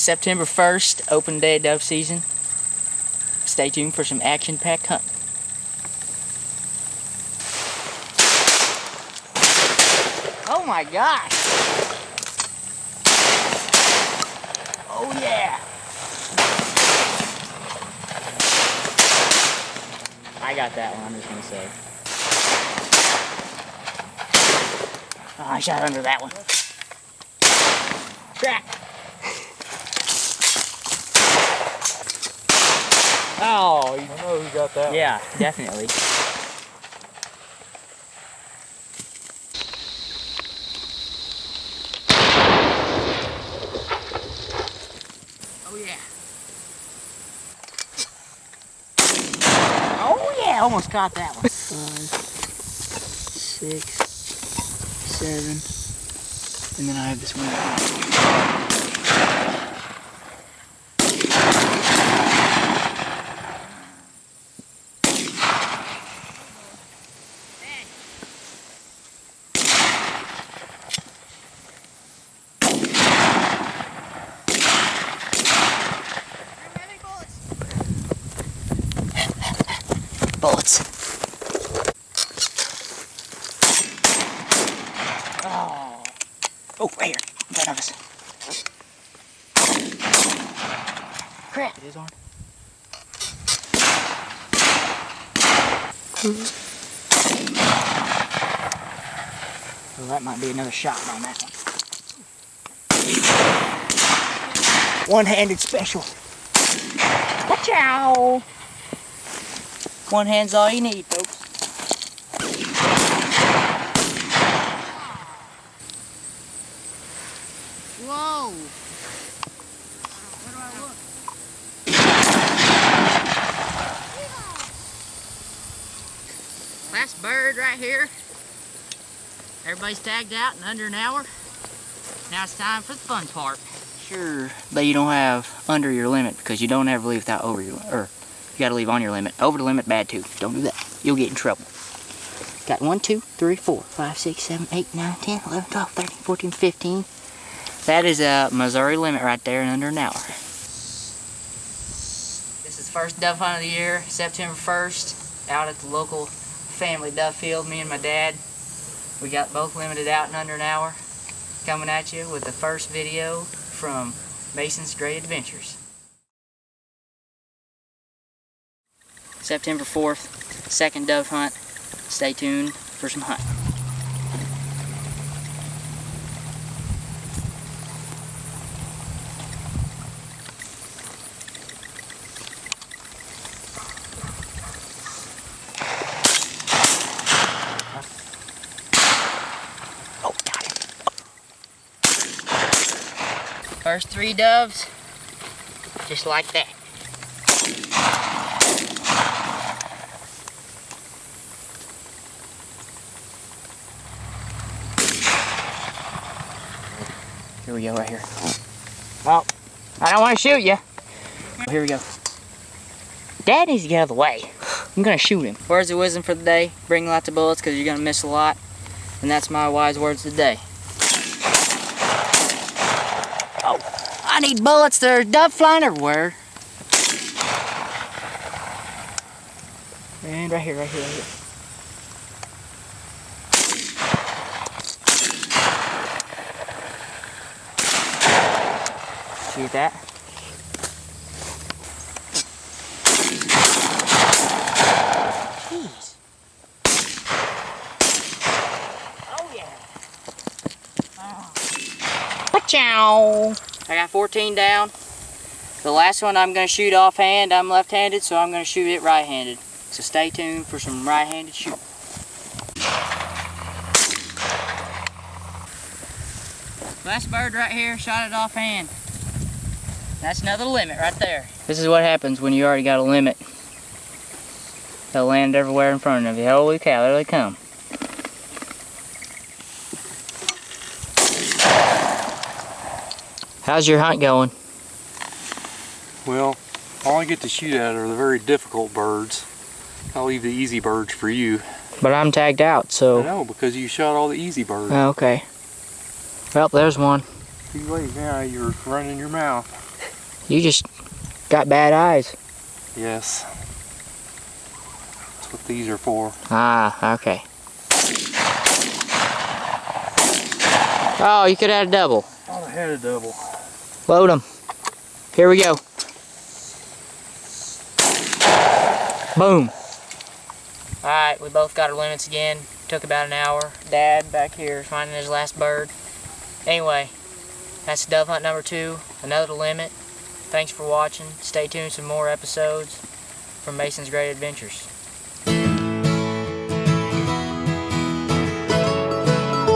September 1st, open day of dove season. Stay tuned for some action-packed hunting. Oh my gosh! Oh yeah! I got that one, I'm just gonna say. Oh, I shot under that one. Crack! Oh, I know who got that. Yeah, definitely. Oh yeah. Oh yeah, almost caught that one. 5, 6, 7, and then I have this one. Bullets. Oh, right here. I'm kind of nervous. Crap, it is on. Well, that might be another shot on that one. One-handed special. Ciao. One hand's all you need, folks. Whoa! Where do I look? Last bird right here. Everybody's tagged out in under an hour. Now it's time for the fun part. Sure, but you don't have under your limit because you don't ever leave without over your limit. You gotta leave on your limit. Over the limit, bad too. Don't do that. You'll get in trouble. Got 1, 2, 3, 4, 5, 6, 7, 8, 9, 10, 11, 12, 13, 14, 15. That is a Missouri limit right there in under an hour. This is the first dove hunt of the year, September 1st, out at the local family dove field. Me and my dad, we got both limited out in under an hour. Coming at you with the first video from Mason's Great Adventures. September 4th, second dove hunt. Stay tuned for some hunting. Oh, got it. First 3 doves, just like that. Here we go, right here. Well, I don't want to shoot you. Here we go. Dad needs to get out of the way. I'm going to shoot him. Words of wisdom for the day. Bring lots of bullets because you're going to miss a lot. And that's my wise words of the day. Oh, I need bullets. There's dove flying everywhere. And right here, right here, right here. See that? Jeez. Oh yeah. Ciao. I got 14 down. The last one I'm going to shoot offhand. I'm left-handed, so I'm going to shoot it right-handed. So stay tuned for some right-handed shooting. Last bird right here, shot it offhand. That's another limit right there. This is what happens when you already got a limit. They'll land everywhere in front of you. Holy cow, there they come. How's your hunt going? Well, all I get to shoot at are the very difficult birds. I'll leave the easy birds for you. But I'm tagged out, so... I know, because you shot all the easy birds. Oh, okay. Well, there's one. Too late now, you're running your mouth. You just got bad eyes. Yes. That's what these are for. Ah, okay. Oh, you could have had a double. Thought I had a double. Load them. Here we go. Boom. Alright, we both got our limits again. Took about an hour. Dad back here is finding his last bird. Anyway, that's dove hunt number 2, another limit. Thanks for watching. Stay tuned for more episodes from Mason's Great Adventures.